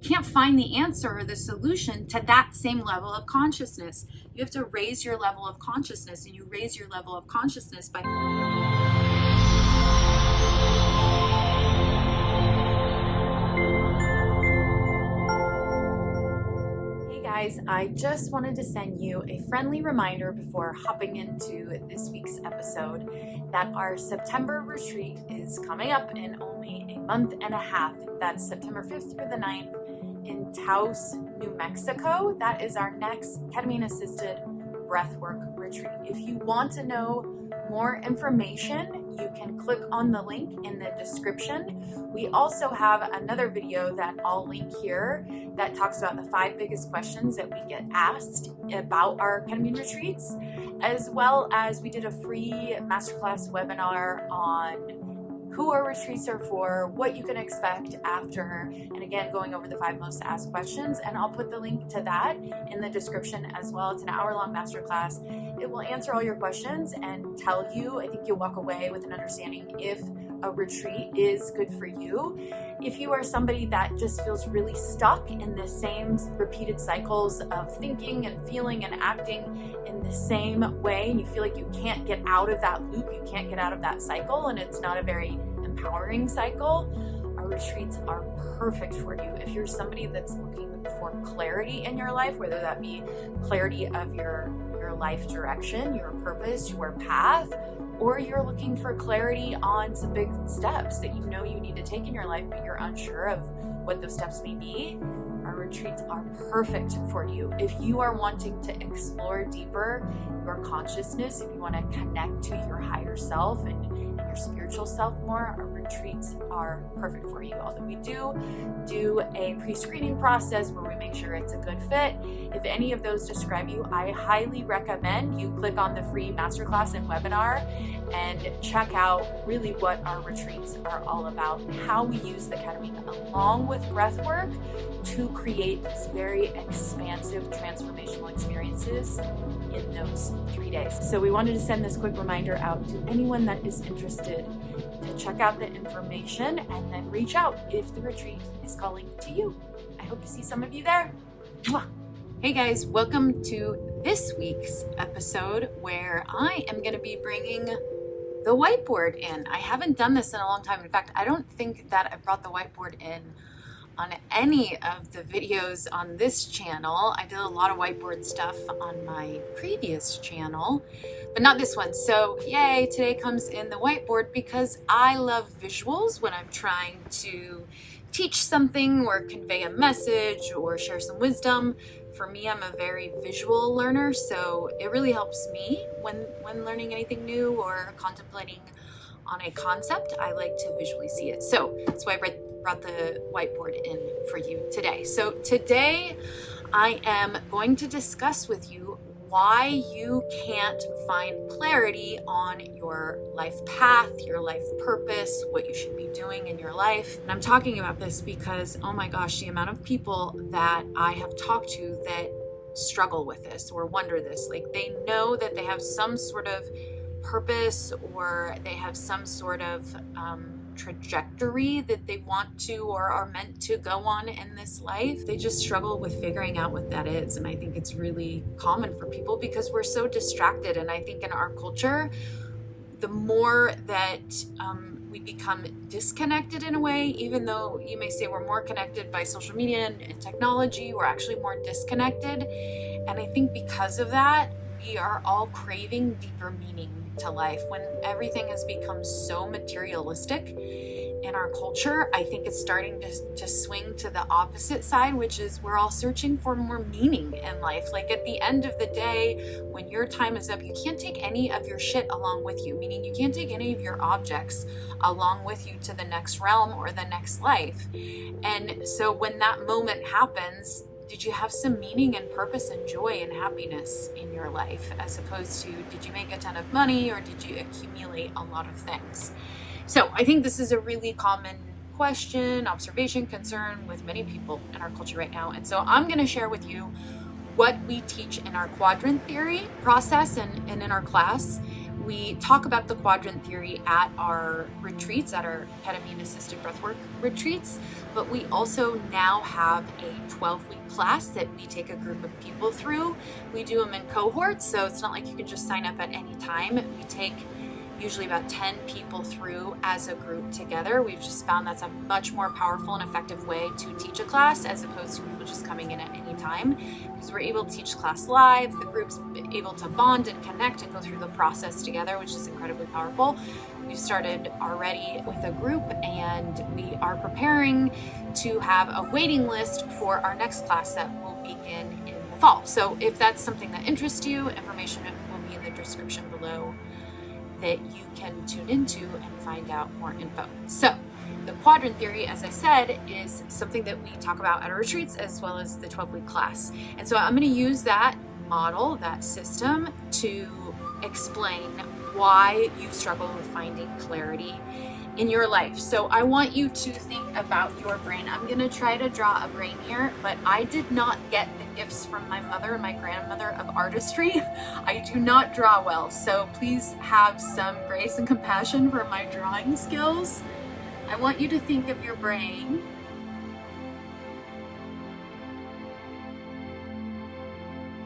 You can't find the answer or the solution to that same level of consciousness. You have to raise your level of consciousness, and you raise your level of consciousness by guys, I just wanted to send you a friendly reminder before hopping into this week's episode that our September retreat is coming up in only a month and a half. That's September 5th through the 9th in Taos, New Mexico. That is our next ketamine-assisted breathwork retreat. If you want to know more information, you can click on the link in the description. We also have another video that I'll link here that talks about the 5 biggest questions that we get asked about our ketamine retreats, as well as we did a free masterclass webinar on who our retreats are for, what you can expect after, and again, going over the 5 most asked questions. And I'll put the link to that in the description as well. It's an hour-long masterclass. It will answer all your questions and tell you, I think you'll walk away with an understanding if a retreat is good for you. If you are somebody that just feels really stuck in the same repeated cycles of thinking and feeling and acting in the same way, and you feel like you can't get out of that loop, you can't get out of that cycle, and it's not a very empowering cycle, our retreats are perfect for you. If you're somebody that's looking for clarity in your life, whether that be clarity of your life direction, your purpose, your path, or you're looking for clarity on some big steps that you know you need to take in your life, but you're unsure of what those steps may be, our retreats are perfect for you. If you are wanting to explore deeper your consciousness, if you want to connect to your higher self and your spiritual self more, our retreats are perfect for you. Although we do a pre-screening process where we make sure it's a good fit. If any of those describe you, I highly recommend you click on the free masterclass and webinar and check out really what our retreats are all about and how we use the ketamine along with breath work to create these very expansive transformational experiences in those 3 days. So we wanted to send this quick reminder out to anyone that is interested to check out the information and then reach out if the retreat is calling to you. I hope to see some of you there. Mwah. Hey guys, welcome to this week's episode where I am going to be bringing the whiteboard in. I haven't done this in a long time. In fact, I don't think that I've brought the whiteboard in on any of the videos on this channel. I did a lot of whiteboard stuff on my previous channel, but not this one. So yay, today comes in the whiteboard because I love visuals when I'm trying to teach something or convey a message or share some wisdom. For me, I'm a very visual learner, so it really helps me when learning anything new or contemplating on a concept. I like to visually see it. So that's why I brought the whiteboard in for you today. So today I am going to discuss with you why you can't find clarity on your life path, your life purpose, what you should be doing in your life. And I'm talking about this because, oh my gosh, the amount of people that I have talked to that struggle with this or wonder this, like they know that they have some sort of purpose or they have some sort of trajectory that they want to or are meant to go on in this life. They just struggle with figuring out what that is. And I think it's really common for people because we're so distracted. And I think in our culture, the more that we become disconnected in a way, even though you may say we're more connected by social media and technology, we're actually more disconnected. And I think because of that, we are all craving deeper meaning to life. When everything has become so materialistic in our culture, I think it's starting to swing to the opposite side, which is we're all searching for more meaning in life. Like at the end of the day, when your time is up, you can't take any of your shit along with you, meaning you can't take any of your objects along with you to the next realm or the next life. And so when that moment happens, did you have some meaning and purpose and joy and happiness in your life, as opposed to did you make a ton of money or did you accumulate a lot of things? So I think this is a really common question, observation, concern with many people in our culture right now. And so I'm going to share with you what we teach in our quadrant theory process and in our class we talk about the quadrant theory at our retreats, at our ketamine assisted breathwork retreats, but we also now have a 12-week class that we take a group of people through. We do them in cohorts, so it's not like you can just sign up at any time. We take usually about 10 people through as a group together. We've just found that's a much more powerful and effective way to teach a class as opposed to people just coming in at any time, because we're able to teach class live. The group's able to bond and connect and go through the process together, which is incredibly powerful. We've started already with a group, and we are preparing to have a waiting list for our next class that will begin in the fall. So if that's something that interests you, information will be in the description below that you can tune into and find out more info. So the quadrant theory, as I said, is something that we talk about at our retreats as well as the 12-week class. And so I'm going to use that model, that system, to explain why you struggle with finding clarity in your life. So I want you to think about your brain. I'm going to try to draw a brain here, but I did not get the gifts from my mother and my grandmother of artistry. I do not draw well, so please have some grace and compassion for my drawing skills. I want you to think of your brain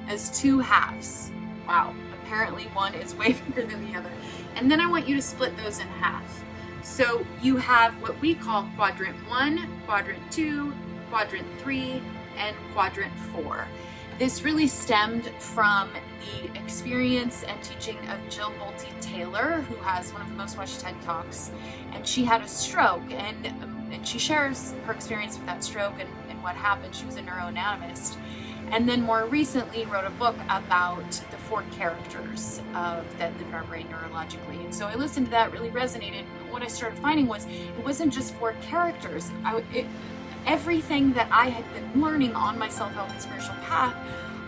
as two halves. Wow, apparently one is way bigger than the other. And then I want you to split those in half. So you have what we call quadrant 1, quadrant 2, quadrant 3, and quadrant 4. This really stemmed from the experience and teaching of Jill Bolte Taylor, who has one of the most watched TED Talks, and she had a stroke, and she shares her experience with that stroke and what happened. She was a neuroanatomist, and then more recently wrote a book about the 4 characters that live in our brain neurologically. And so I listened to that, really resonated. What I started finding was it wasn't just 4 characters. Everything that I had been learning on my self-help and spiritual path,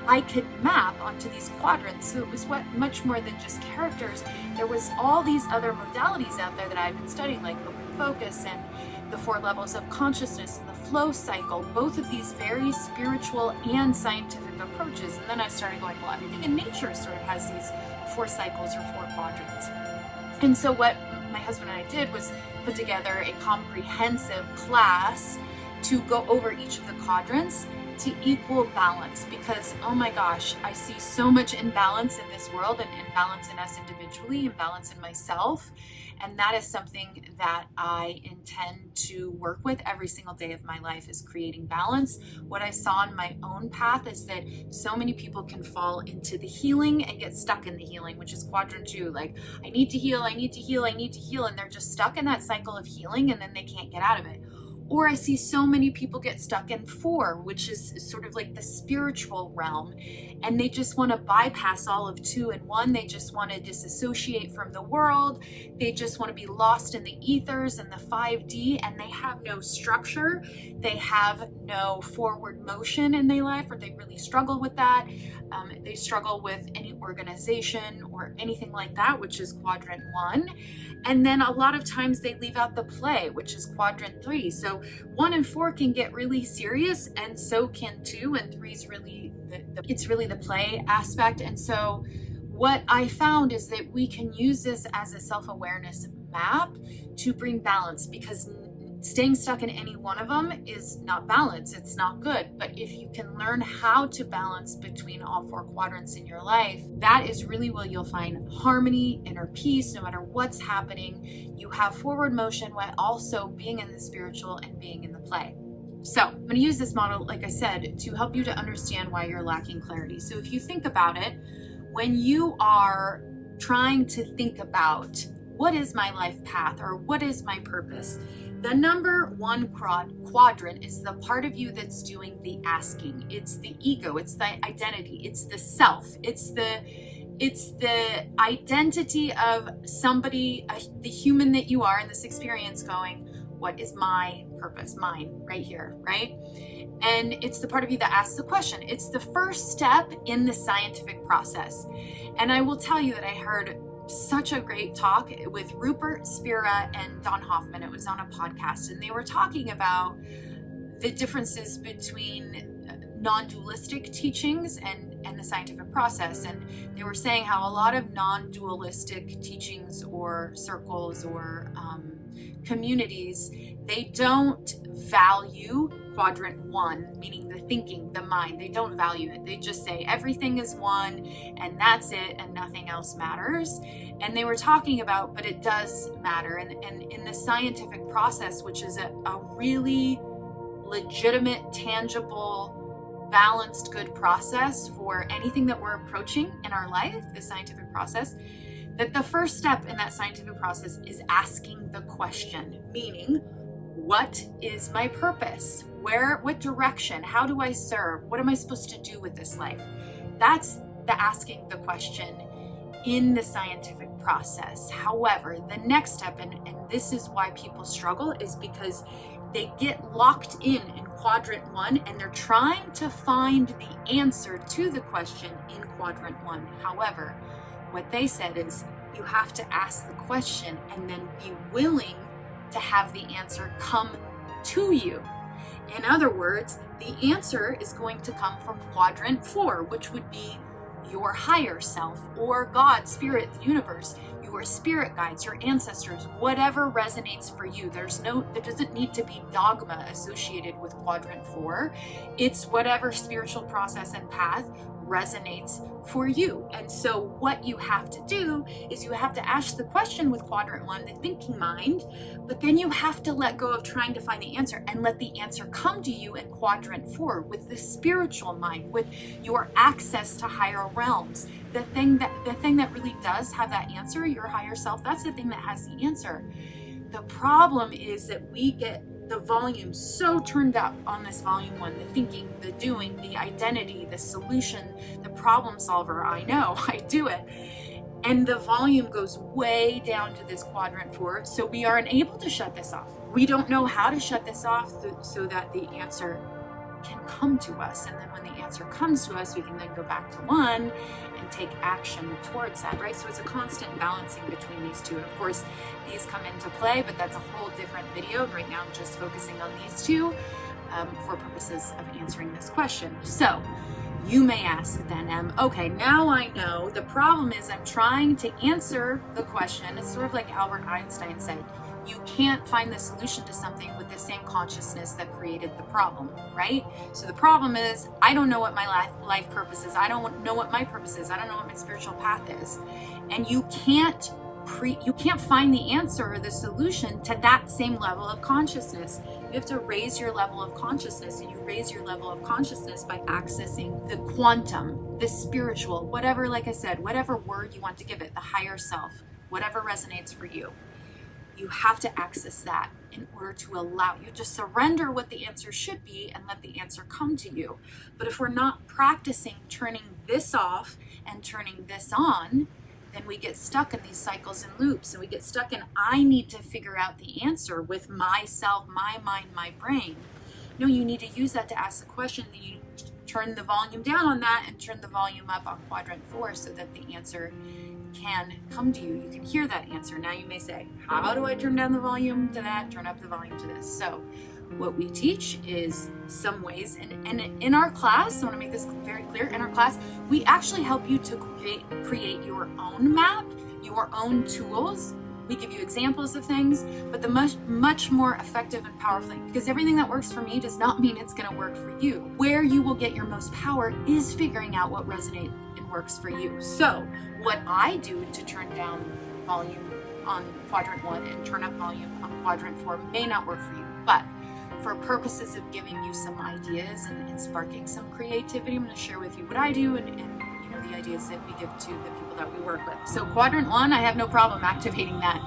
I could map onto these quadrants. So it was much more than just characters. There was all these other modalities out there that I had been studying, like open focus and the 4 levels of consciousness and the flow cycle, both of these very spiritual and scientific approaches. And then I started going, well, everything in nature sort of has these 4 cycles or 4 quadrants. And so what my husband and I did was put together a comprehensive class to go over each of the quadrants to equal balance, because oh my gosh, I see so much imbalance in this world, and imbalance in us individually, imbalance in myself, and that is something that I intend to work with every single day of my life, is creating balance. What I saw in my own path is that so many people can fall into the healing and get stuck in the healing, which is quadrant 2, like I need to heal, I need to heal, I need to heal, and they're just stuck in that cycle of healing and then they can't get out of it. Or I see so many people get stuck in 4, which is sort of like the spiritual realm, and they just want to bypass all of 2 and 1. They just want to disassociate from the world. They just want to be lost in the ethers and the 5D, and they have no structure. They have no forward motion in their life, or they really struggle with that. They struggle with any organization or anything like that, which is quadrant 1. And then a lot of times they leave out the play, which is quadrant 3. So 1 and 4 can get really serious, and so can 2, and 3 is really it's really the play aspect. And so what I found is that we can use this as a self-awareness map to bring balance, because staying stuck in any one of them is not balance. It's not good. But if you can learn how to balance between all 4 quadrants in your life, that is really where you'll find harmony, inner peace, no matter what's happening. You have forward motion while also being in the spiritual and being in the play. So I'm going to use this model, like I said, to help you to understand why you're lacking clarity. So if you think about it, when you are trying to think about what is my life path or what is my purpose, the number 1 quadrant is the part of you that's doing the asking. It's the ego, it's the identity, it's the self, it's the identity of somebody, the human that you are in this experience, going, what is my purpose? Mine, right here, right? And it's the part of you that asks the question. It's the first step in the scientific process. And I will tell you that I heard such a great talk with Rupert Spira and Don Hoffman. It was on a podcast, and they were talking about the differences between non-dualistic teachings and and the scientific process. And they were saying how a lot of non-dualistic teachings or circles or communities, they don't value quadrant one, meaning the thinking, the mind. They don't value it. They just say everything is one and that's it and nothing else matters. And they were talking about, but it does matter. And in the scientific process, which is a really legitimate, tangible, balanced, good process for anything that we're approaching in our life, the scientific process, that the first step in that scientific process is asking the question, meaning, what is my purpose? What direction? How do I serve? What am I supposed to do with this life? That's the asking the question in the scientific process. However, the next step, and this is why people struggle, is because they get locked in quadrant one and they're trying to find the answer to the question in quadrant one. However, what they said is you have to ask the question and then be willing to have the answer come to you. In other words, the answer is going to come from quadrant 4, which would be your higher self or God, spirit, the universe, your spirit guides, your ancestors, whatever resonates for you. There doesn't need to be dogma associated with quadrant 4. It's whatever spiritual process and path resonates for you. And so what you have to do is you have to ask the question with quadrant 1, the thinking mind, but then you have to let go of trying to find the answer and let the answer come to you in quadrant 4 with the spiritual mind, with your access to higher realms. The thing that really does have that answer, your higher self, that's the thing that has the answer. The problem is that we get the volume so turned up on this volume 1, the thinking, the doing, the identity, the solution, the problem solver. I know, I do it. And the volume goes way down to this quadrant 4. So we are unable to shut this off. We don't know how to shut this off so that the answer can come to us. And then when the answer comes to us, we can then go back to 1 and take action towards that, right? So it's a constant balancing between these two. Of course, these come into play, but that's a whole different video. Right now, I'm just focusing on these two for purposes of answering this question. So you may ask then, okay, now I know. The problem is I'm trying to answer the question. It's sort of like Albert Einstein said, you can't find the solution to something with the same consciousness that created the problem, right? So the problem is, I don't know what my life purpose is. I don't know what my purpose is. I don't know what my spiritual path is. And you can't find the answer or the solution to that same level of consciousness. You have to raise your level of consciousness, and you raise your level of consciousness by accessing the quantum, the spiritual, whatever, like I said, whatever word you want to give it, the higher self, whatever resonates for you. You have to access that in order to allow you to surrender what the answer should be and let the answer come to you. But if we're not practicing turning this off and turning this on, then we get stuck in these cycles and loops, and we get stuck in, I need to figure out the answer with myself, my mind, my brain. No, you need to use that to ask the question. Then you turn the volume down on that and turn the volume up on quadrant 4 so that the answer can come to you. You can hear that answer. Now you may say, how do I turn down the volume to that, turn up the volume to this? So what we teach is some ways, and in our class, I want to make this very clear, in our class, we actually help you to create your own map, your own tools. We give you examples of things, but the much more effective and powerful thing, because everything that works for me does not mean it's going to work for you. Where you will get your most power is figuring out what resonates and works for you. So what I do to turn down volume on quadrant 1 and turn up volume on quadrant 4 may not work for you, but for purposes of giving you some ideas and sparking some creativity, I'm going to share with you what I do and the ideas that we give to the people that we work with. So quadrant 1, I have no problem activating that.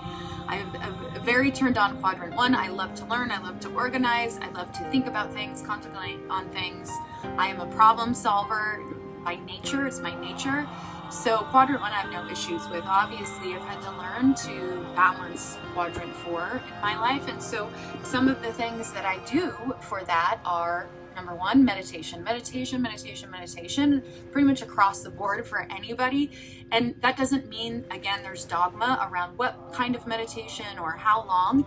I have a very turned on quadrant 1. I love to learn. I love to organize. I love to think about things, contemplate on things. I am a problem solver by nature. It's my nature. So quadrant 1, I have no issues with. Obviously, I've had to learn to balance quadrant 4 in my life. And so some of the things that I do for that are, number 1, meditation, pretty much across the board for anybody. And that doesn't mean, again, there's dogma around what kind of meditation or how long.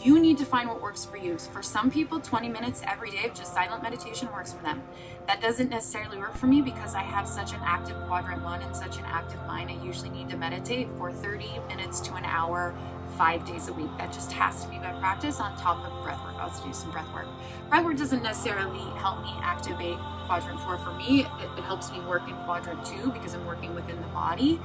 You need to find what works for you. For some people, 20 minutes every day of just silent meditation works for them. That doesn't necessarily work for me because I have such an active quadrant 1 and such an active mind. I usually need to meditate for 30 minutes to an hour, 5 days a week. That just has to be my practice on top of breathwork. I'll do some breathwork. Breathwork doesn't necessarily help me activate quadrant 4 for me. It helps me work in quadrant 2 because I'm working within the body.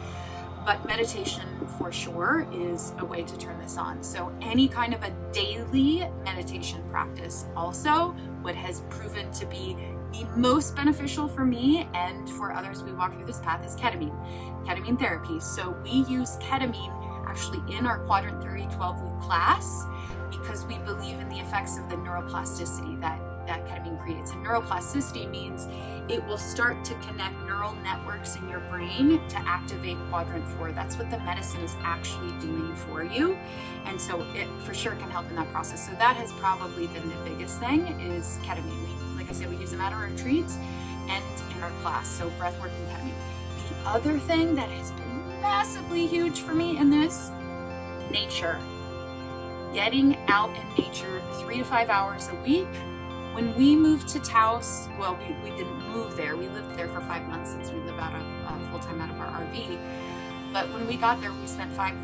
But meditation for sure is a way to turn this on. So any kind of a daily meditation practice also, what has proven to be the most beneficial for me and for others we walk through this path is ketamine therapy. So we use ketamine actually in our quadrant 30 12-week class because we believe in the effects of the neuroplasticity that ketamine creates. And neuroplasticity means it will start to connect neural networks in your brain to activate quadrant 4. That's what the medicine is actually doing for you. And so it for sure can help in that process. So that has probably been the biggest thing is ketamine. Like I said, we use them at our retreats and in our class. So breathwork and ketamine. The other thing that has been massively huge for me in this, nature. Getting out in nature 3 to 5 hours a week. When we moved to Taos, well, we didn't move there. We lived there for 5 months since we live out of full-time out of our RV. But when we got there, we spent five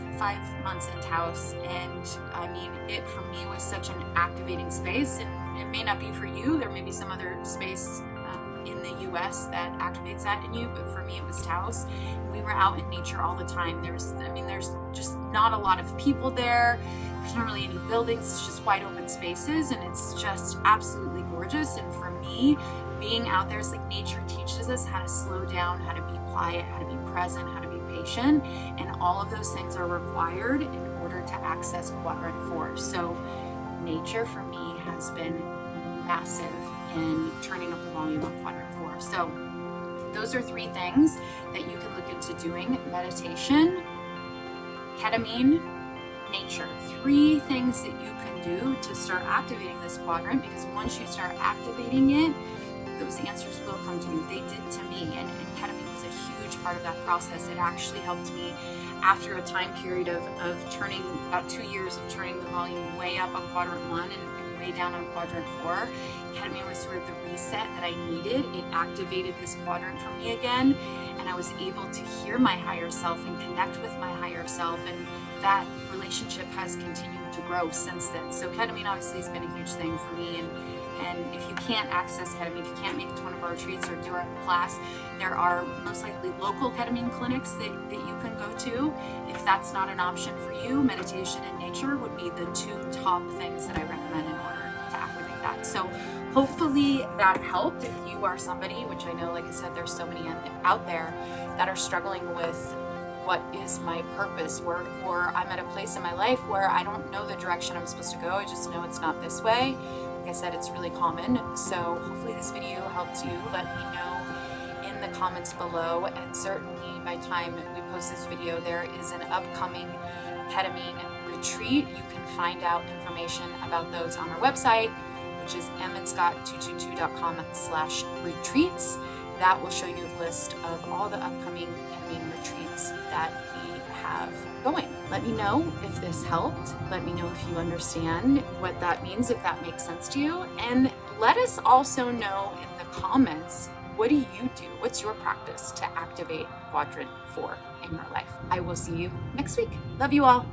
months in Taos. And I mean, it for me was such an activating space. And it may not be for you. There may be some other space in the US that activates that in you. But for me, it was Taos. We were out in nature all the time. There's just not a lot of people there. There's not really any buildings. It's just wide open spaces, and it's just absolutely gorgeous. And for me, being out there is like nature teaches us how to slow down, how to be quiet, how to be present, how to be patient, and all of those things are required in order to access quadrant 4. So nature for me has been massive in turning up the volume on quadrant 4. So those are 3 things that you can look into doing: meditation, ketamine, nature. 3 things that you can do to start activating this quadrant, because once you start activating it, those answers will come to you. They did to me, and ketamine was a huge part of that process. It actually helped me after a time period of turning, about 2 years of turning the volume way up on quadrant 1 and way down on quadrant 4. Ketamine was sort of the reset that I needed. It activated this quadrant for me again, and I was able to hear my higher self and connect with my higher self, and that relationship has continued to grow since then. So ketamine obviously has been a huge thing for me, and if you can't access ketamine, if you can't make it to one of our retreats or do our class, there are most likely local ketamine clinics that you can go to. If that's not an option for you, meditation and nature would be the 2 top things that I recommend in order to activate that. So hopefully that helped. If you are somebody, which I know, like I said, there's so many out there that are struggling with what is my purpose, or I'm at a place in my life where I don't know the direction I'm supposed to go. I just know it's not this way. Like I said, it's really common. So hopefully this video helped you. Let me know in the comments below, and certainly by the time we post this video, there is an upcoming ketamine retreat. You can find out information about those on our website, which is emmandscott222.com/retreats. That will show you a list of all the upcoming ketamine retreats that we have going. Let me know if this helped. Let me know if you understand what that means, if that makes sense to you. And let us also know in the comments, what do you do? What's your practice to activate quadrant 4 in your life? I will see you next week. Love you all.